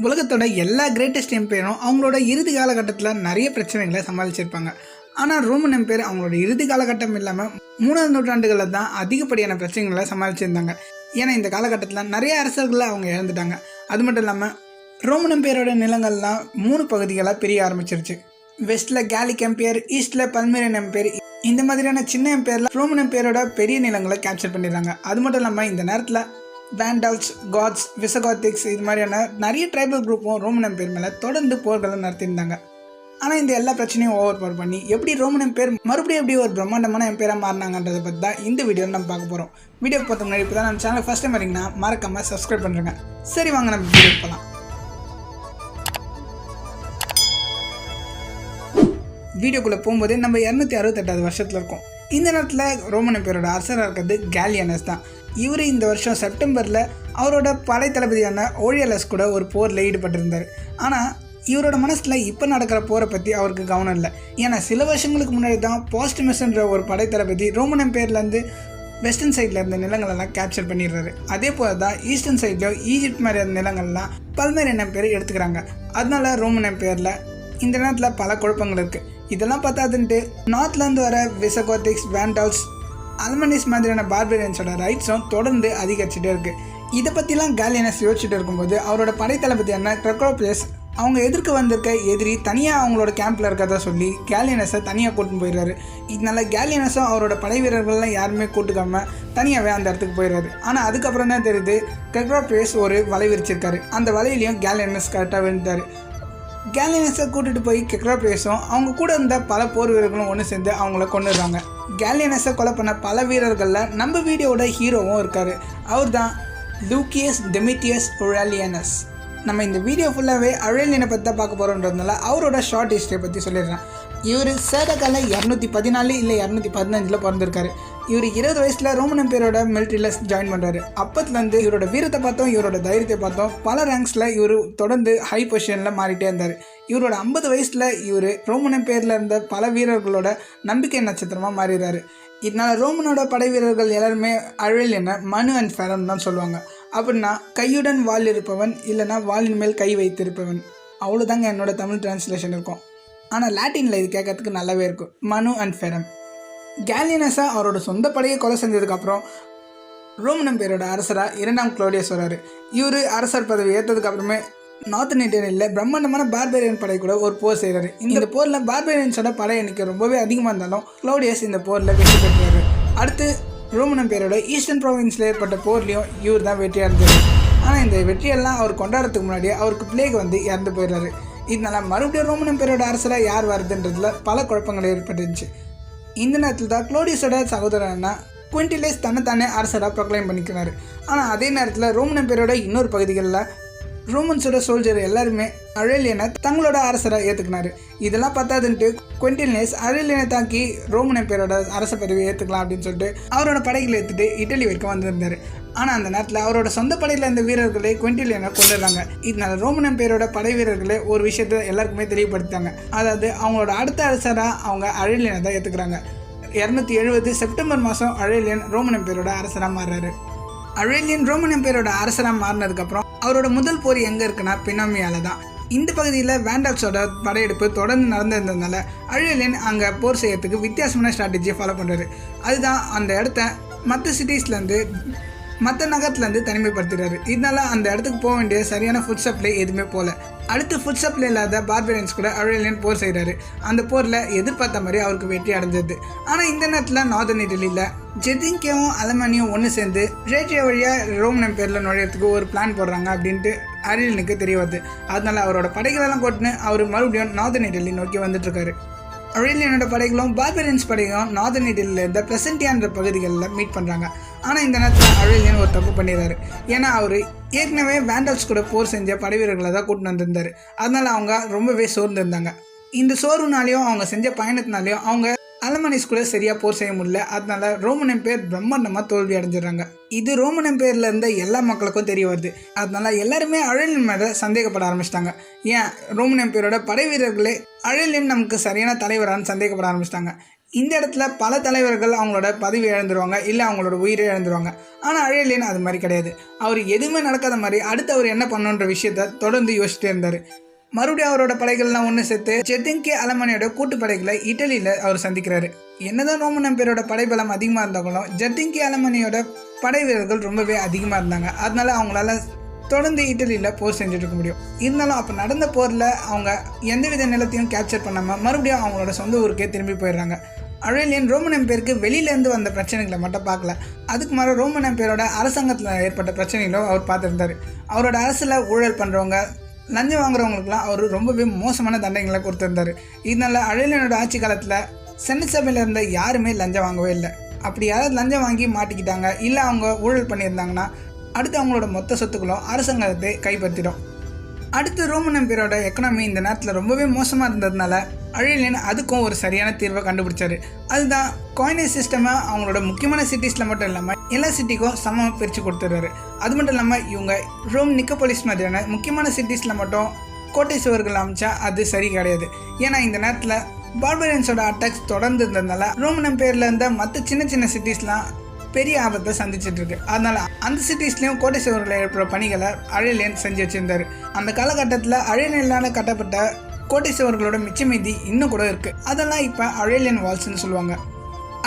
உலகத்தோட எல்லா கிரேட்டஸ்ட் எம்பையரும் அவங்களோட இறுதி காலகட்டத்தில் நிறைய பிரச்சனைகளை சமாளிச்சிருப்பாங்க. ஆனால் ரோமன் எம்பையர் அவங்களோட இறுதி காலகட்டம் இல்லாமல் 3வது நூற்றாண்டுகளில் தான் அதிகப்படியான பிரச்சனைகளை சமாளிச்சிருந்தாங்க. ஏன்னா இந்த காலகட்டத்தில் நிறைய அரசர்களை அவங்க இழந்துட்டாங்க. அது மட்டும் இல்லாமல் ரோமன் எம்பையரோட நிலங்கள்லாம் 3 பகுதிகளாக பிரிய ஆரம்பிச்சிருச்சு. வெஸ்ட்டில் கேலிக் எம்பையர், ஈஸ்டில் பல்மேரியன் எம்பையர், இந்த மாதிரியான சின்ன எம்பையரில் ரோமன் எம்பையரோட பெரிய நிலங்களை கேப்சர் பண்ணிடுறாங்க. அது மட்டும் இல்லாமல் இந்த நேரத்தில் வேண்டல்ஸ், காட்ஸ், விசகாத்திக்ஸ் இது மாதிரியான நிறைய ட்ரைபல் குரூப்பும் ரோமன் எம்பையர் மேலே தொடர்ந்து போர்களை நடத்தியிருந்தாங்க. ஆனால் இந்த எல்லா பிரச்சனையும் ஓவர் பவர் பண்ணி எப்படி ரோமன் எம்பையர் மறுபடியும் எப்படி ஒரு பிரம்மாண்டமான எம்பையராக மாறினாங்கன்றதை பற்றி தான் இந்த வீடியோவில் நம்ம பார்க்க போகிறோம். வீடியோ பார்த்த முன்னாடி இப்போ தான் நம்ம சேனல் ஃபஸ்ட் டைம் வரீங்கன்னா மறக்காமல் சப்ஸ்கிரைப் பண்ணுறேங்க. சரி வாங்க நம்ம வீடியோ போகலாம். வீடியோக்குள்ளே போகும்போது நம்ம 268வது வருஷத்தில் இருக்கோம். இந்த நேரத்தில் ரோமன் எம்பையரோட அரசராக இருக்கிறது கேலியனஸ் தான். இவர் இந்த வருஷம் செப்டம்பரில் அவரோட படை தளபதியான ஓரியலஸ் கூட ஒரு போரில் ஈடுபட்டிருந்தார். ஆனால் இவரோட மனசில் இப்போ நடக்கிற போரை பற்றி அவருக்கு கவனம் இல்லை. ஏன்னா சில வருஷங்களுக்கு முன்னாடி தான் பாஸ்டமஸ்ன்ற ஒரு படை தளபதி ரோமன் எம்பையர்லேருந்து வெஸ்டர்ன் சைடில் இருந்த நிலங்களெல்லாம் கேப்சர் பண்ணிடுறாரு. அதே போல் தான் ஈஸ்டர்ன் சைட்லையோ ஈஜிப்ட் மாதிரி இருந்த நிலங்கள்லாம் பல்மேரியன் எம்பையர் எடுத்துக்கிறாங்க. அதனால ரோமன் எம்பையரில் இந்த நேரத்தில் பல குழப்பங்கள் இருக்குது. இதெல்லாம் பார்த்தாதுன்ட்டு நார்த்லேருந்து வர விசகோத்திக்ஸ், வேண்டல்ஸ், அல்மனிஸ் மாதிரியான பார்பேரியன்ஸோட ரைட்ஸும் தொடர்ந்து அதிகரிச்சுட்டே இருக்குது. இதை பற்றிலாம் கேலியனஸ் யோசிச்சுட்டு இருக்கும்போது அவரோட படை தளபதியான கிளாடியஸ் அவங்க எதிர்க்க வந்திருக்க எதிரி தனியாக அவங்களோட கேம்பில் இருக்கிறதா சொல்லி கேலியனஸை தனியாக கூட்டின்னு போயிடுறாரு. இதனால கேலியனஸும் அவரோட படை வீரர்கள்லாம் யாருமே கூட்டுக்காமல் தனியாகவே அந்த இடத்துக்கு போயிடுறாரு. ஆனால் அதுக்கப்புறம் தான் தெரியுது கிளாடியஸ் ஒரு வலை விரிச்சிருக்காரு. அந்த வலையிலையும் கேலியனஸ் கரெக்டாக விழுந்தார். கேலியனஸை கூட்டிகிட்டு போய் கிளாடியஸும் அவங்க கூட இருந்த பல போர் வீரர்களும் ஒன்று சேர்ந்து அவங்கள கொண்டுடுறாங்க. கேலியனஸை கொலை பண்ண பல வீரர்களில் நம்ம வீடியோட ஹீரோவும் இருக்கார். அவர் தான் லூசியஸ் டொமிட்டியஸ் Aurelianus. நம்ம இந்த வீடியோ ஃபுல்லாகவே அவுரேலியனை பற்றி தான் பார்க்க போகிறோன்றதுனால அவரோட ஷார்ட் ஹிஸ்ட்ரியை பற்றி சொல்லிடுறேன். இவர் சேதக்கால 214 இல்லை 215 பிறந்திருக்காரு. இவர் 20 வயசில் ரோமன் எம்பையரோட மிலிட்ரியில் ஜாயின் பண்ணுறாரு. அப்பத்துலேருந்து இவரோட வீரத்தை பார்த்தோம், இவரோட தைரியத்தை பார்த்தோம், பல ரேங்க்ஸில் இவர் தொடர்ந்து ஹை பொசிஷனில் மாறிட்டே இருந்தார். இவரோட 50 வயசில் இவர் ரோமன் எம்பையரில் இருந்த பல வீரர்களோட நம்பிக்கை நட்சத்திரமாக மாறிடுறாரு. இதனால் ரோமனோட படை வீரர்கள் எல்லாருமே அவுரேலியனை மனு அண்ட் ஃபெரம் தான் சொல்லுவாங்க. அப்படின்னா கையுடன் வாள் இருப்பவன், இல்லைனா வாளின் மேல் கை வைத்திருப்பவன். அவ்வளோதாங்க என்னோட தமிழ் டிரான்ஸ்லேஷன் இருக்கும். ஆனால் லாட்டினில் இது கேட்கறதுக்கு நல்லாவே இருக்கும், மனு அண்ட் ஃபெரம். கேலியனஸாக அவரோட சொந்த படையை கொலை செஞ்சதுக்கப்புறம் ரோமன் எம்பையரோட அரசராக 2ஆம் கிளாடியஸ் வராரு. இவர் அரசர் பதவி ஏற்றதுக்கப்புறமே நார்த்தன் இட்டலியில் பிரம்மாண்டமான பார்பேரியன் படை கூட ஒரு போர் செய்கிறாரு. இந்த போரில் பார்பேரியன்ஸோட படை எண்ணிக்கை ரொம்பவே அதிகமாக இருந்தாலும் கிளாடியஸ் இந்த போரில் வெற்றி பெற்றார். அடுத்து ரோமன் எம்பையரோட ஈஸ்டர்ன் ப்ராவின்ஸில் ஏற்பட்ட போர்லேயும் இவர் தான் வெற்றி அடைஞ்சார். ஆனால் இந்த வெற்றியெல்லாம் அவர் கொண்டாடுறதுக்கு முன்னாடியே அவருக்கு பிளேக் வந்து இறந்து போயிடுறாரு. இதனால மறுபடியும் ரோமன் எம்பையரோட அரசராக யார் வருதுன்றதுல பல குழப்பங்கள் ஏற்பட்டுருந்துச்சு. இந்த நேரத்தில் தான் கிளாடியஸோட சகோதரனா குவிண்டிலஸ் தன்னைத்தானே அரசராக ப்ரொக்ளைம் பண்ணிக்கிறாரு. ஆனால் அதே நேரத்தில் ரோமன் எம்பையரோட இன்னொரு பகுதிகளில் ரோமன்ஸோட சோல்ஜர் எல்லாருமே அவுரேலியனை தங்களோட அரசராக ஏற்றுக்கினாரு. இதெல்லாம் பார்த்தாதுன்ட்டு குவிண்டிலஸ் அவுரேலியனை தாக்கி ரோமன் எம்பையரோட அரச பதவியை ஏற்றுக்கலாம் அப்படின்னு சொல்லிட்டு அவரோட படைகளை ஏற்றுட்டு இட்டலி வரைக்கும் வந்திருந்தார். ஆனால் அந்த நேரத்தில் அவரோட சொந்த படையில் இருந்த வீரர்களே குவிண்டிலியனை கொண்டுடுறாங்க. இதனால ரோமன் எம்பையரோட படை வீரர்களே ஒரு விஷயத்தை எல்லாருக்குமே தெளிவுபடுத்தாங்க. அதாவது அவங்களோட அடுத்த அரசராக அவங்க அவுரேலியனை தான் ஏற்றுக்கிறாங்க. 270 செப்டம்பர் மாதம் அவுரேலியன் ரோமன் எம்பையரோட அரசராக மாறுறாரு. அவுரேலியன் ரோமன் எம்பையரோட அரசராக மாறினதுக்கப்புறம் அவரோட முதல் போர் எங்கே இருக்குன்னா பினாமியால தான். இந்த பகுதியில் வேண்டல்ஸோட படையெடுப்பு தொடர்ந்து நடந்திருந்ததுனால அவுரேலியன் அங்கே போர் செய்யறதுக்கு வித்தியாசமான ஸ்ட்ராட்டஜியை ஃபாலோ பண்ணுறாரு. அதுதான் அந்த இடத்த மற்ற நகரத்துலேருந்து தனிமைப்படுத்துகிறாரு. இதனால அந்த இடத்துக்கு போக வேண்டிய சரியான ஃபுட் சப்ளை எதுவுமே போகல. அடுத்து ஃபுட் சப்ளை இல்லாத பார்பேரியன்ஸ் கூட அவுரேலியன் போர் செய்கிறாரு. அந்த போரில் எதிர்பார்த்த மாதிரி அவருக்கு வெற்றி அடைஞ்சது. ஆனால் இந்த நேரத்தில் நார்தர்ன் இட்டலியில் ஜெதிங்கேவும் அலமானியும் ஒன்று சேர்ந்து ரேட்ரியா வழியாக ரோமன் எம்பையரில் நுழையிறதுக்கு ஒரு பிளான் போடுறாங்க அப்படின்ட்டு அவுரேலியனுக்கு தெரிய வருது. அதனால அவரோட படைகளெல்லாம் கொட்டுன்னு அவர் மறுபடியும் நார்தர்ன் இட்டலி நோக்கி வந்துட்டுருக்காரு. அவுரேலியனோட படைகளும் பார்பேரியன்ஸ் படைகளும் நார்தர்ன் இட்டலியில் இருந்த பிளசன்டியான்ற பகுதிகளில் மீட் பண்ணுறாங்க. ஆனால் இந்த நேரத்தில் அவுரேலியன் ஒரு தப்பு பண்ணிடுறாரு. ஏன்னா அவர் ஏற்கனவே வேண்டல்ஸ் கூட போர் செஞ்ச படை வீரர்களை தான் கூட்டின்னு வந்திருந்தார். அதனால் அவங்க ரொம்பவே சோர்ந்துருந்தாங்க. இந்த சோர்வுனாலையும் அவங்க செஞ்ச பயணத்தினாலையும் அவங்க அலமானிஸ் கூட சரியாக போர் செய்ய முடியல. அதனால ரோமன் எம்பையர் பிரம்மாண்டமாக தோல்வி அடைஞ்சிடறாங்க. இது ரோமன் எம்பையரில் இருந்த எல்லா மக்களுக்கும் தெரிய வருது. அதனால எல்லாருமே அவுரேலியன் மேலே சந்தேகப்பட ஆரம்பிச்சிட்டாங்க. ஏன் ரோமன் எம்பையரோட படை வீரர்களே அவுரேலியன் நமக்கு சரியான தலைவரான்னு சந்தேகப்பட ஆரம்பிச்சிட்டாங்க. இந்த இடத்துல பல தலைவர்கள் அவங்களோட பதவி இழந்துருவாங்க, இல்லை அவங்களோட உயிரை இழந்துருவாங்க. ஆனால் அழலியன் அது மாதிரி கிடையாது. அவர் எதுவுமே நடக்காத மாதிரி அடுத்து அவர் என்ன பண்ணுன்ற விஷயத்த தொடர்ந்து யோசிச்சுட்டே இருந்தார். மறுபடியும் அவரோட படைகள்லாம் ஒன்று சேர்த்து ஜெட்டிங்கி அலமானியோட கூட்டுப்படைகளை இட்டலியில் அவர் சந்திக்கிறாரு. என்னதான் ரோமன் எம்பையரோட படைபலம் அதிகமாக இருந்தாலும் ஜெட்டிங்கி அலமானியோட படை வீரர்கள் ரொம்பவே அதிகமாக இருந்தாங்க. அதனால அவங்களால தொடர்ந்து இட்டலியில் போர் செஞ்சுட்டு இருக்க முடியும். இருந்தாலும் அப்போ நடந்த போரில் அவங்க எந்தவித நிலத்தையும் கேப்சர் பண்ணாமல் மறுபடியும் அவங்களோட சொந்த ஊருக்கே திரும்பி போயிடுறாங்க. அurelian ரோமன் எம்பையருக்கு வெளியிலேருந்து வந்த பிரச்சனைகளை மட்டும் பார்க்கல, அதுக்கு மேலே ரோமன் எம்பையரோட அரசாங்கத்தில் ஏற்பட்ட பிரச்சனைகளும் அவர் பார்த்துருந்தார். அவரோட அரசில் ஊழல் பண்ணுறவங்க, லஞ்சம் வாங்குறவங்களுக்குலாம் அவர் ரொம்பவே மோசமான தண்டனைகளை கொடுத்துருந்தார். இதனால அurelianோட ஆட்சி காலத்தில் செனட் சபையில் இருந்த யாருமே லஞ்சம் வாங்கவே இல்லை. அப்படி யாராவது லஞ்சம் வாங்கி மாட்டிக்கிட்டாங்க, இல்லை அவங்க ஊழல் பண்ணியிருந்தாங்கன்னா அடுத்து அவங்களோட மொத்த சொத்துக்களும் அரசாங்கத்தை கைப்பற்றிடும். அடுத்து ரோமன் எம்பையரோட எக்கனாமி இந்த நேரத்தில் ரொம்பவே மோசமாக இருந்ததுனால அurelian அதுக்கும் ஒரு சரியான தீர்வை கண்டுபிடிச்சாரு. அதுதான் காயினேஜ் சிஸ்டமை அவங்களோட முக்கியமான சிட்டிஸில் மட்டும் இல்லாமல் எல்லா சிட்டிக்கும் சமமாக பிரித்து கொடுத்துறாரு. அது மட்டும் இல்லாமல் இவங்க ரோம் நிக்கோபோலிஸ் மாதிரியான முக்கியமான சிட்டிஸில் மட்டும் கோட்டை சுவர்கள் அமைச்சா அது சரி கிடையாது. ஏன்னா இந்த நேரத்தில் பார்பரியன்ஸோட அட்டாக்ஸ் தொடர்ந்து இருந்ததுனால ரோமன் எம்பையரில் இருந்த மற்ற சின்ன சின்ன சிட்டிஸ்லாம் பெரிய ஆபத்தை சந்திச்சுட்டு இருக்கு. அதனால அந்த சிட்டிஸ்லையும் கோட்டை சுவர்களை எழுப்புற பணிகளை அurelian செஞ்சு வச்சிருந்தாரு. அந்த காலகட்டத்தில் அurelianலால கட்டப்பட்ட கோட்டை சுவர்களோட மிச்ச மீதி இன்னும் கூட இருக்கு. அதெல்லாம் இப்போ அurelian வால்ஸ்ன்னு சொல்லுவாங்க.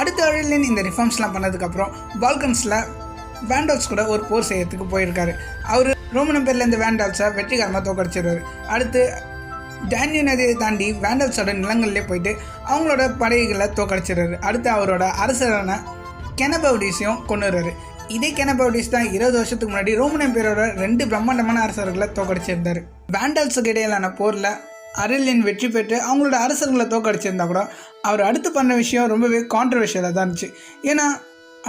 அடுத்து அurelian இந்த ரிஃபார்ம்ஸ்லாம் பண்ணதுக்கப்புறம் பால்கன்ஸில் வேண்டால்ஸ் கூட ஒரு போர் செய்யறதுக்கு போயிருக்காரு. அவர் ரோமன் எம்பையர்ல இந்த வேண்டால்ஸை வெற்றிகரமாக தோக்கடிச்சிருவாரு. அடுத்து டானியூ நதியை தாண்டி வேண்டால்ஸோட நிலங்கள்லேயே போயிட்டு அவங்களோட படைகளை தோக்கடிச்சிடுறாரு. அடுத்து அவரோட அரசரான கெனபவுடிஸையும் கொண்டு வர்றாரு. இதே கெனபவுடிஸ் தான் 20 வருஷத்துக்கு முன்னாடி ரோமன் எம்பையரோட 2 பிரம்மாண்டமான அரசர்களை தோக்கடிச்சிருந்தாரு. வேண்டால்ஸுக்கு இடையிலான போரில் அurelian வெற்றி பெற்று அவங்களோட அரசர்களை தோக்கடிச்சிருந்தா கூட அவர் அடுத்து பண்ண விஷயம் ரொம்பவே கான்ட்ரவர்ஷியலாக தான் இருந்துச்சு. ஏன்னா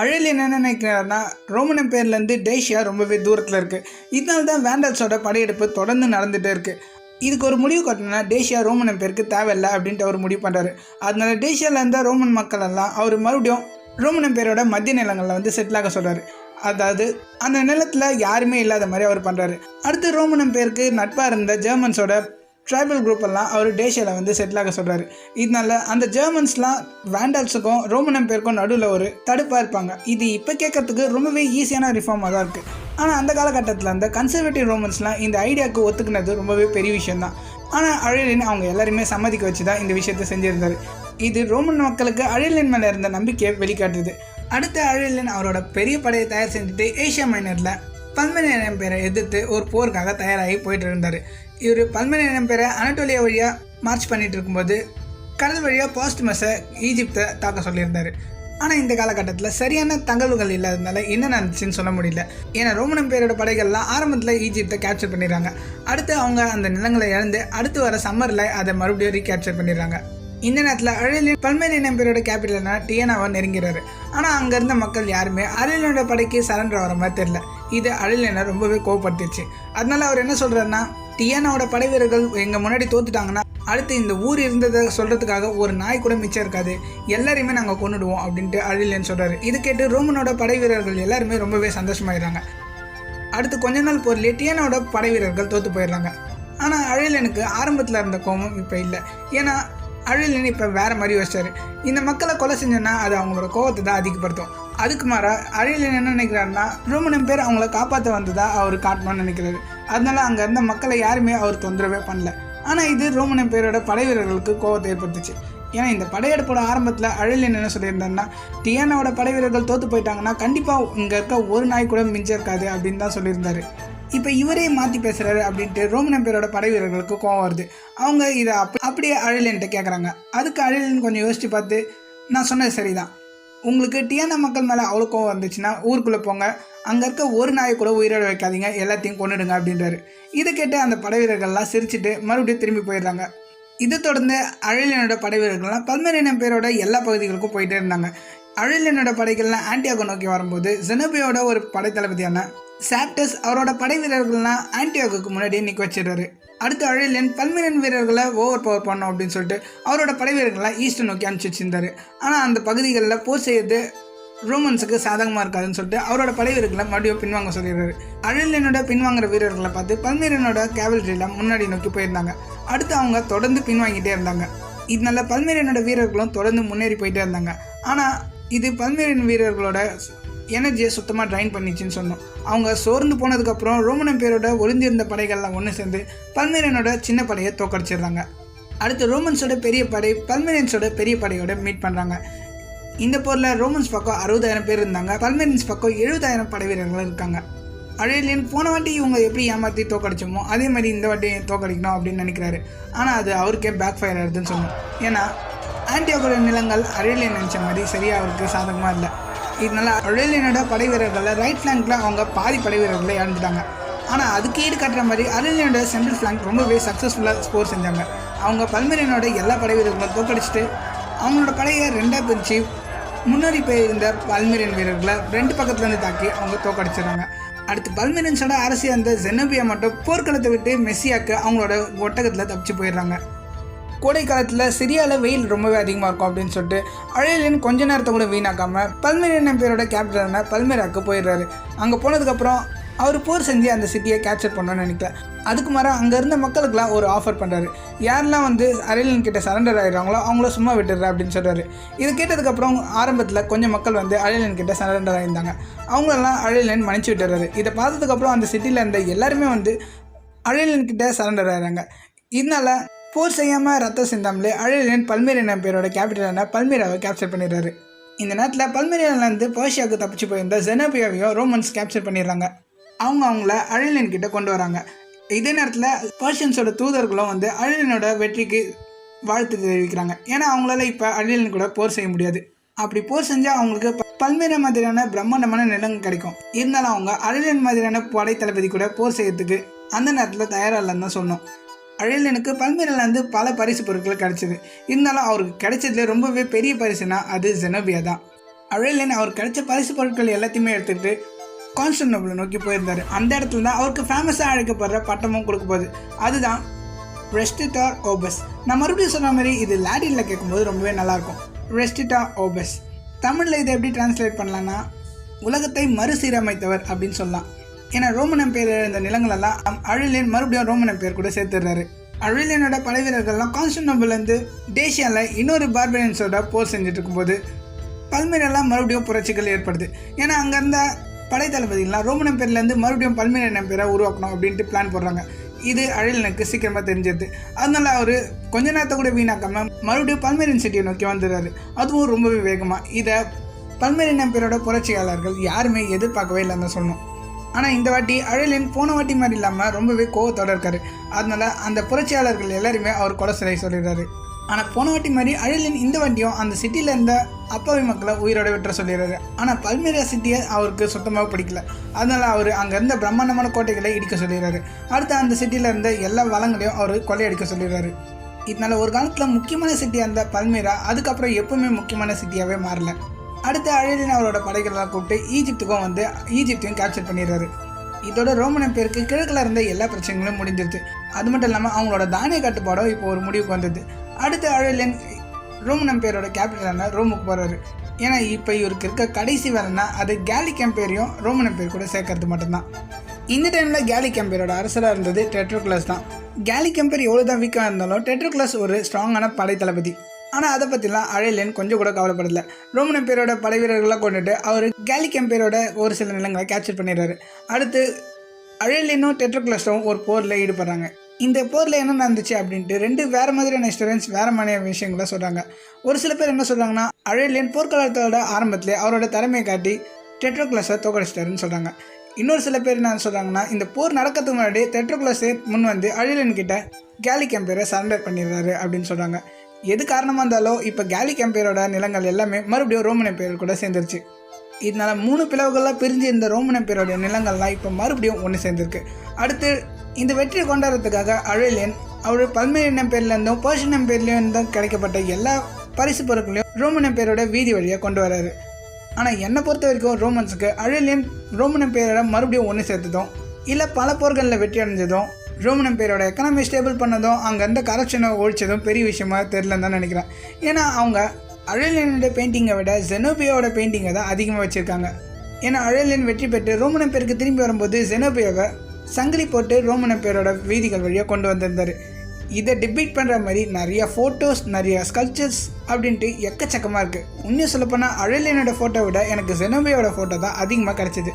அurelian என்ன நினைக்கிறாருன்னா ரோமன் எம்பையர்லேருந்து டேஷியா ரொம்பவே தூரத்தில் இருக்குது. இதனால தான் வேண்டால்ஸோட படையெடுப்பு தொடர்ந்து நடந்துகிட்டே இருக்குது. இதுக்கு ஒரு முடிவு கட்டணும்னா டேஷியா ரோமன் எம்பையருக்கு தேவையில்லை அப்படின்ட்டு அவர் முடிவு பண்ணுறாரு. அதனால டேஷியாவில் இருந்த ரோமன் மக்கள் எல்லாம் அவர் மறுபடியும் ரோமன் எம்பையரோட மத்திய நிலங்களில் வந்து செட்டில் ஆக சொல்கிறாரு. அதாவது அந்த நிலத்தில் யாருமே இல்லாத மாதிரி அவர் பண்ணுறாரு. அடுத்து ரோமன் எம்பையருக்கு நட்பாக இருந்த ஜெர்மன்ஸோட ட்ரைபல் குரூப் எல்லாம் அவர் டேஷியாவில் வந்து செட்டில் ஆக சொல்கிறாரு. இதனால அந்த ஜெர்மன்ஸ்லாம் வேண்டால்ஸுக்கும் ரோமன் எம்பையருக்கும் நடுவில் ஒரு தடுப்பாக இருப்பாங்க. இது இப்போ கேட்கறதுக்கு ரொம்பவே ஈஸியான ரிஃபார்மாக தான் இருக்குது. ஆனால் அந்த காலகட்டத்தில் அந்த கன்சர்வேட்டிவ் ரோமன்ஸ்லாம் இந்த ஐடியாவுக்கு ஒத்துக்கினது ரொம்பவே பெரிய விஷயம்தான். ஆனால் அurelian அவங்க எல்லாருமே சம்மதிக்க வச்சு தான் இந்த விஷயத்தை செஞ்சுருந்தார். இது ரோமன் மக்களுக்கு அurelian மேலே இருந்த நம்பிக்கையை வெளிக்காட்டுது. அடுத்து அurelian அவரோட பெரிய படையை தயார் செஞ்சுட்டு ஏஷியா மைனரில் பல்மேனியன் எம்பையரை எதிர்த்து ஒரு போருக்காக தயாராகி போயிட்டு இருந்தார். இவர் பல்மேனியன் எம்பையரை அனட்டோலியா வழியாக மார்ச் பண்ணிட்டு இருக்கும்போது கடல் வழியாக பாஸ்டமஸை ஈஜிப்தை தாக்க சொல்லியிருந்தார். ஆனால் இந்த காலகட்டத்தில் சரியான தகவல்கள் இல்லாததுனால என்ன நடந்துச்சுன்னு சொல்ல முடியல. ஏன்னா ரோமன் எம்பையரோட படைகள்லாம் ஆரம்பத்தில் ஈஜிப்தை கேப்சர் பண்ணிடுறாங்க. அடுத்து அவங்க அந்த நிலங்களை இழந்து அடுத்து வர சம்மரில் அதை மறுபடியும் ரீகேப்சர் பண்ணிடுறாங்க. இந்த நேரத்தில் அurelian பல்மேனியன் எம்பையரோட கேபிட்டலான டியானாவை நெருங்கிறாரு. ஆனால் அங்கே இருந்த மக்கள் யாருமே அurelianோட படைக்கு சரண்டர் வர மாதிரி தெரியல. இது அurelianனை ரொம்பவே கோவப்படுத்திடுச்சு. அதனால அவர் என்ன சொல்கிறாருன்னா, டியானாவோட படை வீரர்கள் எங்கள் முன்னாடி தோத்துட்டாங்கன்னா அடுத்து இந்த ஊர் இருந்ததை சொல்கிறதுக்காக ஒரு நாய் கூட மிச்சம் இருக்காது, எல்லாரையுமே நாங்கள் கொண்டுடுவோம் அப்படின்ட்டு அurelian சொல்கிறாரு. இது கேட்டு ரோமனோட படை வீரர்கள் எல்லாருமே ரொம்பவே சந்தோஷமாயிடுறாங்க. அடுத்து கொஞ்ச நாள் போர்லேயே டியானாவோட படை வீரர்கள் தோற்று போயிடுறாங்க. ஆனால் அurelianக்கு ஆரம்பத்தில் இருந்த கோபம் இப்போ இல்லை. ஏன்னா அurelian இப்போ வேறு மாதிரி யோசிச்சார். இந்த மக்களை கொலை செஞ்சோன்னா அது அவங்களோட கோபத்தை தான் அதிகப்படுத்தும். அதுக்கு மாற அurelian என்ன நினைக்கிறாருன்னா, ரோமன் எம்பையர் அவங்கள காப்பாற்ற வந்ததா அவர் காட்டணும்னு நினைக்கிறாரு. அதனால அங்கே இருந்த மக்களை யாருமே அவர் தொந்தரவே பண்ணல. ஆனால் இது ரோமன் எம்பையரோட படை வீரர்களுக்கு கோபத்தை ஏற்படுத்துச்சு. ஏன்னா இந்த படையெடுப்போட ஆரம்பத்தில் அurelian என்ன சொல்லியிருந்தாருன்னா, டியானாவோட படை வீரர்கள் தோற்று போயிட்டாங்கன்னா கண்டிப்பாக இங்கே இருக்க ஒரு நாய் கூட மிஞ்ச இருக்காது அப்படின்னு தான் சொல்லியிருந்தாரு. இப்போ இவரே மாற்றி பேசுகிறாரு அப்படின்ட்டு ரோமன் எம்பையரோட படை வீரர்களுக்கு கோவம் வருது. அவங்க இதை அப்படியே அurelianட்ட கேட்குறாங்க. அதுக்கு அurelian கொஞ்சம் யோசித்து பார்த்து, நான் சொன்னது சரிதான், உங்களுக்கு டியானா மக்கள் மேலே அவ்வளோ கோவம் வந்துச்சுன்னா ஊருக்குள்ளே போங்க, அங்கே இருக்க ஒரு நாயை கூட உயிரோட வைக்காதீங்க, எல்லாத்தையும் கொண்டுடுங்க அப்படின்றாரு. இதை கேட்டு அந்த படை வீரர்கள்லாம் சிரிச்சுட்டு மறுபடியும் திரும்பி போயிடுறாங்க. இதை தொடர்ந்து அurelianோட படை வீரர்கள்லாம் பல்மேனியன் எம்பையரோட எல்லா பகுதிகளுக்கும் போயிட்டே இருந்தாங்க. அurelianோட படைகள்லாம் ஆன்டியாகோ நோக்கி வரும்போது ஜெனோபியோட ஒரு படைத்தளபதியான சாப்டஸ் அவரோட படை வீரர்கள்லாம் ஆன்டியாகோக்கு முன்னாடியே நிற்க வச்சிடுறாரு. அடுத்து அurelian பல்மேனியன் வீரர்களை ஓவர் பவர் பண்ணோம் அப்படின்னு சொல்லிட்டு அவரோட படை வீரர்கள்லாம் ஈஸ்ட் நோக்கி அனுப்பிச்சு வச்சிருந்தாரு. ஆனால் அந்த பகுதிகளில் போர் செய்யறது ரோமன்ஸுக்கு சாதகமாக இருக்காதுன்னு சொல்லிட்டு அவரோட படை வீரர்களை மறுபடியும் பின்வாங்க சொல்லிடுறாரு. அurelianோட பின்வாங்குற வீரர்களை பார்த்து பல்மேனியனோட கேவல்ரியில் முன்னாடி நோக்கி போயிருந்தாங்க. அடுத்து அவங்க தொடர்ந்து பின்வாங்கிட்டே இருந்தாங்க. இதனால பல்மேரியனோட வீரர்களும் தொடர்ந்து முன்னேறி போயிட்டே இருந்தாங்க. ஆனால் இது பல்மேரியன் வீரர்களோட எனர்ஜியை சுத்தமாக ட்ரைன் பண்ணிச்சுன்னு சொன்னோம். அவங்க சோர்ந்து போனதுக்கப்புறம் ரோமன் எம்பையரோட ஒளிந்திருந்த படைகள்லாம் ஒன்று சேர்ந்து பல்மேரியனோட சின்ன படையை தோக்கடிச்சிடுறாங்க. அடுத்து ரோமன்ஸோட பெரிய படை பல்மேரியன்ஸோட பெரிய படையோட மீட் பண்ணுறாங்க. இந்த போரில் ரோமன்ஸ் பக்கம் 60,000 பேர் இருந்தாங்க, பல்மேரியன்ஸ் பக்கம் 70,000 படை வீரர்கள் இருக்காங்க. அழேலியன் போன வாட்டி இவங்க எப்படி ஏமாற்றி தோக்கடிச்சோமோ அதே மாதிரி இந்த வாட்டி தோக்கடிக்கணும் அப்படின்னு நினைக்கிறாரு. ஆனால் அது அவருக்கே பேக் ஃபயர் ஆகுதுன்னு சொன்னோம். ஏன்னா ஆன்டியோகோட நிலங்கள் அழேலியன் நினச்ச மாதிரி சரியாக அவருக்கு சாதகமாக இல்லை. இதனால அழேலியனோட படை வீரர்களில் ரைட் ஃப்ளாங்கில் அவங்க பாதி படை வீரர்களை இழந்துட்டாங்க. ஆனால் அதுக்கு ஈடு கட்டுற மாதிரி அழேலியனோட சென்ட்ரல் ஃப்ளாங்க் ரொம்பவே சக்ஸஸ்ஃபுல்லாக ஸ்கோர் செஞ்சாங்க. அவங்க பல்மேரியனோட எல்லா படை வீரர்களும் தோக்கடிச்சிட்டு அவங்களோட படையை 2ஆக பிரித்து முன்னாடி போயிருந்த பல்மேரியன் வீரர்களை 2 பக்கத்துலேருந்து தாக்கி அவங்க தோக்கடிச்சிடுறாங்க. அடுத்து பல்மேரியன்ஸோட அரசியாக இருந்த ஜெனோபியா மட்டும் போர்க்களத்தை விட்டு மெஸ்ஸியாக்கு அவங்களோட ஒட்டகத்தில் தப்பிச்சு போயிடுறாங்க. கோடை காலத்தில் சிரியாவில் வெயில் ரொம்பவே அதிகமாக இருக்கும் அப்படின்னு சொல்லிட்டு அழேலியன் கொஞ்ச நேரத்தை கூட வீணாக்காமல் பல்மேரியன் பேரோட கேபிட்டலான பல்மேராக்கு போயிடுறாரு. அங்கே போனதுக்கப்புறம் அவர் போர் செஞ்சு அந்த சிட்டியை கேப்சர் பண்ணணும்னு நினைக்கல. அதுக்கு மாறாக அங்கே இருந்த மக்களுக்கெல்லாம் ஒரு ஆஃபர் பண்ணுறாரு. யாரெல்லாம் அரெலியன் கிட்ட சரண்டர் ஆகிடுறாங்களோ அவங்கள சும்மா விட்டுடுற அப்படின்னு சொல்கிறாரு. இது கேட்டதுக்கப்புறம் ஆரம்பத்தில் கொஞ்சம் மக்கள் அரெலியன் கிட்ட சரண்டர் ஆகியிருந்தாங்க. அவங்களெல்லாம் அரெலியன் மன்னிச்சு விட்டுறாரு. இதை பார்த்ததுக்கப்புறம் அந்த சிட்டியில் இருந்த எல்லாருமே அரெலியன் கிட்ட சரண்டர் ஆகிறாங்க. இதனால போர் செய்யாமல் ரத்தம் சிந்தாமலே அரெலியன் பல்மேரியன் பேரோட கேபிட்டலான பல்மேராவை கேப்சர் பண்ணிடுறாரு. இந்த நேரத்தில் பல்மேரியாவிலேருந்து பர்ஷியாவுக்கு தப்பிச்சு போயிருந்த ஜெனோபியாவையும் ரோமன்ஸ் கேப்சர் பண்ணிடுறாங்க. அவங்கள அழலியன் கிட்ட கொண்டு வராங்க. இதே நேரத்தில் பர்ஷியன்ஸோட தூதர்களும் அழலியனோட வெற்றிக்கு வாழ்த்து தெரிவிக்கிறாங்க. ஏன்னா அவங்களால இப்போ அழலியன் கூட போர் செய்ய முடியாது. அப்படி போர் செஞ்சால் அவங்களுக்கு பல்மேரியா மாதிரியான பிரம்மாண்டமான நிலங்கள் கிடைக்கும். இருந்தாலும் அவங்க அழலியன் மாதிரியான படை தளபதி கூட போர் செய்யறதுக்கு அந்த நேரத்தில் தயாராக இல்லைன்னு தான் சொன்னோம். அழலியனுக்கு பல்மேரியாவிலேருந்து பல பரிசு பொருட்கள் கிடைச்சிது. இருந்தாலும் அவருக்கு கிடைச்சதுல ரொம்பவே பெரிய பரிசுனா அது ஜெனோபியா தான். அழலியன் அவர் கிடைச்ச பரிசு பொருட்கள் எல்லாத்தையுமே எடுத்துகிட்டு கான்ஸ்டன்டினோபிளை நோக்கி போயிருந்தார். அந்த இடத்துல தான் அவருக்கு ஃபேமஸாக அழைக்கப்படுற பட்டமும் கொடுக்க போகுது. அதுதான் ரெஸ்டிட்டர் ஓபஸ். நான் மறுபடியும் சொன்ன மாதிரி இது லாட்டினில் கேட்கும்போது ரொம்பவே நல்லாயிருக்கும். ரெஸ்டிட்டர் ஓபஸ் தமிழில் இதை எப்படி டிரான்ஸ்லேட் பண்ணலான்னா உலகத்தை மறுசீரமைத்தவர் அப்படின்னு சொல்லலாம். ஏன்னா ரோமன் எம்பையர் இருந்த நிலங்களெல்லாம் அழலியன் மறுபடியும் ரோமன் எம்பையர் கூட சேர்த்துடுறாரு. அழலியனோட படை வீரர்கள்லாம் கான்ஸ்டன்டினோபிள்லேருந்து டேஷியாவில் இன்னொரு பார்பரியன்ஸோட போர் செஞ்சுட்டு இருக்கும்போது பல்மேரியாலாம் மறுபடியும் புரட்சிகள் ஏற்படுது. ஏன்னா அங்கே இருந்த படை தளபதிகள்லாம் ரோமன் எம்பையர்லேருந்து மறுபடியும் பல்மேரியன் எம்பையரை உருவாக்கணும் அப்படின்ட்டு பிளான் போடுறாங்க. இது அழலியனுக்கு சீக்கிரமாக தெரிஞ்சிருது. அதனால அவர் கொஞ்ச நேரத்தை கூட வீணாக்காமல் மறுபடியும் பல்மேரியன் சிட்டியை நோக்கி வந்துடுறாரு. அதுவும் ரொம்பவே வேகமாக. இதை பல்மேரியன் எம்பையரோட புரட்சியாளர்கள் யாருமே எதிர்பார்க்கவே இல்லைன்னு சொல்லணும். ஆனால் இந்த வாட்டி அழலியன் போன வாட்டி மாதிரி இல்லாமல் ரொம்பவே கோவத்தோடு இருக்காரு. அதனால அந்த புரட்சியாளர்கள் எல்லாருமே அவர் கொலை சிலை சொல்லிடுறாரு. ஆனால் போன வாட்டி மாதிரி அழலியன் இந்த வாட்டியும் அந்த சிட்டியில் இருந்த அப்பாவி மக்களை உயிரோட விட்டுற சொல்லிடுறாரு. ஆனால் பல்மேரியா சிட்டியை அவருக்கு சுத்தமாக பிடிக்கல. அதனால் அவர் அங்கே இருந்த பிரம்மாண்டமான கோட்டைகளை இடிக்க சொல்லிடுறாரு. அடுத்து அந்த சிட்டியில் இருந்த எல்லா வளங்களையும் அவர் கொள்ளையடிக்க சொல்லிடுறாரு. இதனால் ஒரு காலத்தில் முக்கியமான சிட்டியாக இருந்த பல்மேரா அதுக்கப்புறம் எப்பவுமே முக்கியமான சிட்டியாகவே மாறல. அடுத்து அழலியன் அவரோட படைகளெல்லாம் கூப்பிட்டு ஈஜிப்துக்கும் ஈஜிப்தையும் கேப்சர் பண்ணிடுறாரு. இதோட ரோமன் எம்பையருக்கு கிழக்கில் இருந்த எல்லா பிரச்சனைகளும் முடிஞ்சிருச்சு. அது மட்டும் இல்லாமல் அவங்களோட தானிய கட்டுப்பாடும் இப்போ ஒரு முடிவுக்கு வந்தது. அடுத்து அழலியன் ரோமன் எம்பையரோட கேபிட்டலான ரோமுக்கு போகிறாரு. ஏன்னா இப்போ இவருக்கு இருக்க கடைசி வேலைன்னா அது கேலிக் எம்பையரையும் ரோமன் எம்பையர் கூட சேர்க்கறது மட்டும்தான். இந்த டைமில் கேலிக் எம்பையரோட அரசராக இருந்தது டெட்ரோக்ளஸ் தான். கேலிக் எம்பையர் எவ்வளோ தான் வீக்காக இருந்தாலும் டெட்ரோக்ளஸ் ஒரு ஸ்ட்ராங்கான படை தளபதி. ஆனால் அதை பற்றிலாம் அழலியன் கொஞ்சம் கூட கவலைப்படலை. ரோமன் எம்பையரோட படை வீரர்களாக கொண்டுட்டு அவர் கேலிக் எம்பையரோட ஒரு சில நிலங்களை கேப்சர் பண்ணிடுறாரு. அடுத்து அழலியனும் டெட்ரோக்ளஸும் ஒரு போரில் ஈடுபடுறாங்க. இந்த போரில் என்ன நடந்துச்சு அப்படின்ட்டு 2 வேறு மாதிரியான ஹிஸ்டோரியன்ஸ் வேறு மாதிரியான விஷயங்களை சொல்கிறாங்க. ஒரு சில பேர் என்ன சொல்கிறாங்கன்னா அழலியன் போர்க்காலத்தோட ஆரம்பத்திலே அவரோட திறமையை காட்டி டெட்ரோக்ளஸை தோக்கடிச்சிட்டாருன்னு சொல்கிறாங்க. இன்னொரு சில பேர் என்ன சொல்கிறாங்கன்னா இந்த போர் நடக்கிறதுக்கு முன்னாடி டெட்ரோக்ளஸே முன் அழலியன் கிட்ட கேலிக் எம்பையரை சரண்டர் பண்ணிடுறாரு அப்படின்னு சொல்கிறாங்க. எது காரணமாக இருந்தாலும் இப்போ கேலிக் எம்பையரோட நிலங்கள் எல்லாமே மறுபடியும் ரோமன் எம்பையர் கூட சேர்ந்துருச்சு. இதனால 3 பிளவுகள்லாம் பிரிஞ்சு இந்த ரோமன் எம்பையரோட நிலங்கள்லாம் இப்போ மறுபடியும் ஒன்று சேர்ந்துருக்கு. அடுத்து இந்த வெற்றியை கொண்டாடுறதுக்காக அழலியன் அவர் பல்மேரியன் எம்பையர்லேருந்தும் பர்ஷியன் எம்பையர்லேருந்தும் கிடைக்கப்பட்ட எல்லா பரிசு பொருட்களையும் ரோமன் எம்பையரோட வீதி வழியாக கொண்டு வராரு. ஆனால் என்னை பொறுத்த வரைக்கும் ரோமன்ஸுக்கு அழலியன் ரோமன் எம்பையரோட மறுபடியும் ஒன்று சேர்த்ததும் இல்லை பல போர்களில் வெற்றி அடைஞ்சதும் ரோமன் எம்பையரோட எக்கனாமி ஸ்டேபிள் பண்ணதும் அங்கே இருந்த கரப்ஷனை ஒழிச்சதும் பெரிய விஷயமா தெரிலன்னு தான் நினைக்கிறேன். ஏன்னா அவங்க அழலியனோட பெயிண்டிங்கை விட ஜெனோபியாவோட பெயிண்டிங்கை தான் அதிகமாக வச்சுருக்காங்க. ஏன்னா அழலியன் வெற்றி பெற்று ரோமன் எம்பையருக்கு திரும்பி வரும்போது ஜெனோபியாவை சங்கிலி போட்டு ரோமன் எம்பையரோட வீதிகள் வழியாக கொண்டு வந்திருந்தார். இதை டிபேட் பண்ணுற மாதிரி நிறைய ஃபோட்டோஸ், நிறைய ஸ்கல்ப்சர்ஸ் அப்படின்ட்டு எக்கச்சக்கமாக இருக்குது. இன்னும் சொல்லப்போனால் அரெலியனோட ஃபோட்டோ விட எனக்கு ஜெனோபியாவோட ஃபோட்டோ தான் அதிகமாக கிடச்சிது.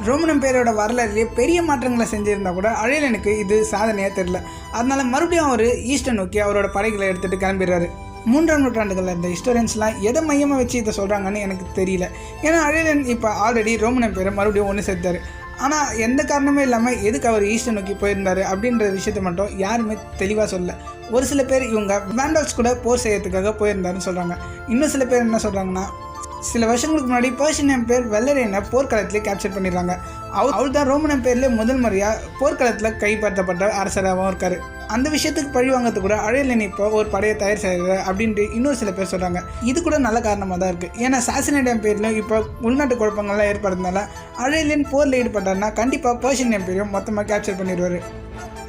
ரோமன் எம்பையரோட வரலாறுலேயே பெரிய மாற்றங்களை செஞ்சுருந்தா கூட அரெலியனுக்கு இது சாதனையாக தெரில. அதனால் மறுபடியும் அவர் ஈஸ்டர் நோக்கி அவரோட படைகளை எடுத்துகிட்டு கிளம்பிடுறாரு. 3ஆம் நூற்றாண்டுகளில் இருந்த ஹிஸ்டோரியன்ஸ்லாம் எதை மையமாக வச்சு இதை சொல்கிறாங்கன்னு எனக்கு தெரியல. ஏன்னா அரெலியன் இப்போ ஆல்ரெடி ரோமன் எம்பையரை மறுபடியும் ஒன்று சேர்த்தாரு. ஆனால் எந்த காரணமே இல்லாமல் எதுக்கு அவர் ஈஸ்டர் நோக்கி போயிருந்தார் அப்படின்ற விஷயத்த மட்டும் யாருமே தெளிவாக சொல்லலை. ஒரு சில பேர் இவங்க வேண்டல்ஸ் கூட போர் செய்யறதுக்காக போயிருந்தாருன்னு சொல்கிறாங்க. இன்னும் சில பேர் என்ன சொல்கிறாங்கன்னா, சில வருஷங்களுக்கு முன்னாடி பர்ஷியன் எம்பையர் வெள்ளரையனை போர்க்களத்திலே கேப்சர் பண்ணிடுறாங்க. அவர் தான் ரோமன் எம்பையர்லேயே முதல் முறையாக போர்க்களத்தில் கைப்பற்றப்பட்ட அரசராகவும் இருக்கார். அந்த விஷயத்துக்கு பழி வாங்கிறது கூட அரெலியன் இப்போ ஒரு படையை தயார் செய்கிறார் அப்படின்ட்டு இன்னொரு சில பேர் சொல்கிறாங்க. இது கூட நல்ல காரணமாக தான் இருக்குது. ஏன்னா அசாசினேட் எம்பையர்லையும் இப்போ உள்நாட்டு குழப்பங்கள்லாம் ஏற்படுறதுனால அரெலியன் போரில் ஈடுபட்டார்னா கண்டிப்பாக பர்ஷியன் எம்பையரையும் மொத்தமாக கேப்சர் பண்ணிடுவார்.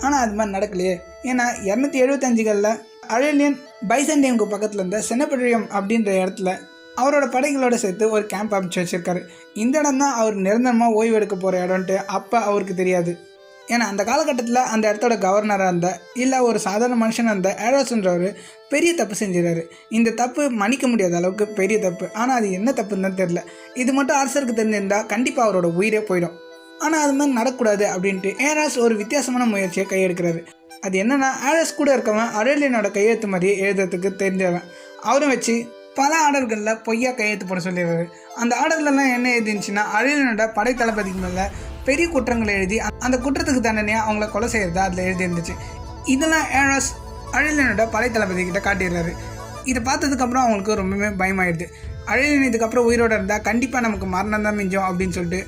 ஆனால் அது மாதிரி நடக்கலையே. ஏன்னா 275களில் அரெலியன் பைசண்டியமுக்கு பக்கத்தில் இருந்த செனபெட்ரியம் அப்படின்ற இடத்துல அவரோட படைகளோடு சேர்த்து ஒரு கேம்ப் அமைச்சு வச்சுருக்காரு. இந்த இடம் தான் அவர் நிரந்தரமாக ஓய்வு எடுக்க போகிற இடம்ன்ட்டு அப்போ அவருக்கு தெரியாது. ஏன்னா அந்த காலகட்டத்தில் அந்த இடத்தோட கவர்னராக இருந்த இல்லை ஒரு சாதாரண மனுஷனாக இருந்த ஏரோஸ்ன்றவர் பெரிய தப்பு செஞ்சிடறாரு. இந்த தப்பு மன்னிக்க முடியாத அளவுக்கு பெரிய தப்பு. ஆனால் அது என்ன தப்புன்னு தான் தெரில. இது மட்டும் அரசருக்கு தெரிஞ்சிருந்தால் கண்டிப்பாக அவரோட உயிரே போயிடும். ஆனால் அது மாதிரி நடக்கூடாது அப்படின்ட்டு ஏராஸ் ஒரு வித்தியாசமான முயற்சியை கையெடுக்கிறாரு. அது என்னென்னா, ஏராஸ் கூட இருக்கவன் அரெலியனோட கையெழுத்து மாதிரியே எழுதுறதுக்கு தெரிஞ்சவன். அவரும் வச்சு பல ஆர்டர்களில் பொய்யா கையெழுத்து போட சொல்லிடுறாரு. அந்த ஆர்டர்லாம் என்ன எழுதிச்சுன்னா, அரெலியனோட படை தளபதிக்கு மேலே பெரிய குற்றங்களை எழுதி அந்த குற்றத்துக்கு தண்டனையாக அவங்கள கொலை செய்கிறதா அதில் எழுதியிருந்துச்சு. இதெல்லாம் ஏராஸ் அரெலியனோட படை தளபதிக்கிட்ட காட்டிடுறாரு. இதை பார்த்ததுக்கப்புறம் அவங்களுக்கு ரொம்பவே பயமாயிடுது. அரெலியன் இதுக்கப்புறம் உயிரோடு இருந்தால் கண்டிப்பாக நமக்கு மரணம் தான் மிஞ்சம் அப்படின்னு சொல்லிட்டு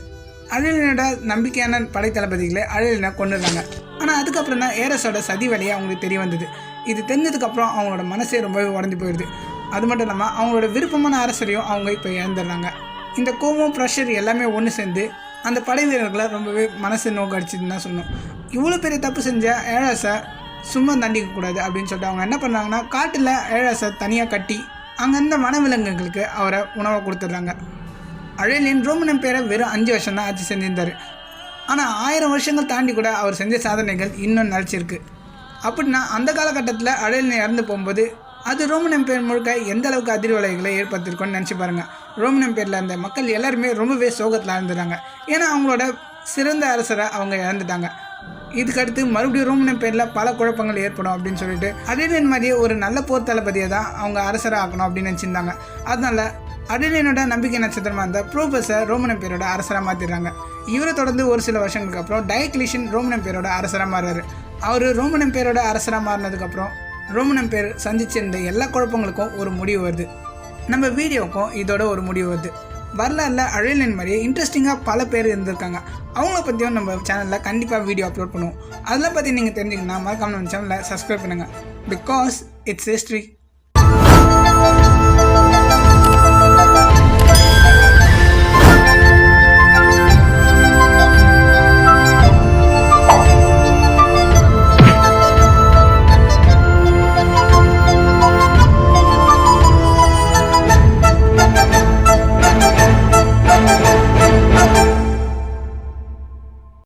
அரெலியனோட நம்பிக்கையான படை தளபதிகளை அரெலியனை கொண்டுடுறாங்க. ஆனால் அதுக்கப்புறம் தான் ஏரஸோட சதி வேலையை அவங்களுக்கு தெரிய வந்தது. இது தெரிஞ்சதுக்கப்புறம் அவங்களோட மனசே ரொம்பவே உடஞ்சி போயிடுது. அது மட்டும் இல்லாமல் அவங்களோட விருப்பமான அரசரையும் அவங்க இப்போ இழந்துடுறாங்க. இந்த கோபம், ப்ரெஷர் எல்லாமே ஒன்று சேர்ந்து அந்த படை வீரர்களை ரொம்பவே மனசு நோக்கடிச்சுன்னு தான் சொன்னோம். இவ்வளோ பெரிய தப்பு செஞ்ச ஏழாசை சும்மா தண்டிக்கக்கூடாது அப்படின்னு சொல்லிட்டு அவங்க என்ன பண்ணுறாங்கன்னா, காட்டில் ஏழாசை தனியாக கட்டி அங்கே இருந்த வனவிலங்குகளுக்கு அவரை உணவை கொடுத்துட்றாங்க. அரெலியன் ரோமன் எம்பையரை வெறும் 5 வருஷம் தான் ஆட்சி செஞ்சிருந்தார். ஆனால் 1000 வருஷங்கள் தாண்டி கூட அவர் செஞ்ச சாதனைகள் இன்னும் நிலச்சிருக்கு. அப்படின்னா அந்த காலகட்டத்தில் அரெலியன் இறந்து போகும்போது அது ரோமன் எம்பையர் முழுக்க எந்த அளவுக்கு அதிர்வலைகளை ஏற்படுத்திருக்கோன்னு நினச்சி பாருங்கள். ரோமன் எம்பையரில் அந்த மக்கள் எல்லாருமே ரொம்பவே சோகத்தில் இருந்துட்டாங்க. ஏன்னா அவங்களோட சிறந்த அரசரை அவங்க இழந்துட்டாங்க. இதுக்கடுத்து மறுபடியும் ரோமன் எம்பையரில் பல குழப்பங்கள் ஏற்படும் அப்படின்னு சொல்லிட்டு அரெலியன் மாதிரியே ஒரு நல்ல போர் தளபதியை தான் அவங்க அரசராக ஆக்கணும் அப்படின்னு நினச்சிருந்தாங்க. அதனால அரெலியனோட நம்பிக்கை நட்சத்திரமாக இருந்த ப்ரோபஸை ரோமன் எம்பையரோட அரசராக மாற்றிடுறாங்க. இவரை தொடர்ந்து ஒரு சில வருஷங்களுக்கு அப்புறம் டயக்லிஷியன் ரோமன் எம்பையரோட அரசராக மாறுறாரு. அவர் ரோமன் எம்பையரோட அரசராக மாறினதுக்கப்புறம் ரோமன் எம்பையர் சந்திச்சிருந்த எல்லா குழப்பங்களுக்கும் ஒரு முடிவு வருது. நம்ம வீடியோவுக்கும் இதோட ஒரு முடிவு வருது. வரலாறுல அரெலியன் மாதிரியே இன்ட்ரெஸ்டிங்காக பல பேர் இருந்திருக்காங்க. அவங்கள பற்றியும் நம்ம சேனலில் கண்டிப்பாக வீடியோ அப்லோட் பண்ணுவோம். அதெல்லாம் பற்றி நீங்கள் தெரிஞ்சுக்கணுன்னா மறக்காம நம்ம சேனலில் சப்ஸ்கிரைப் பண்ணுங்கள். Because it's history.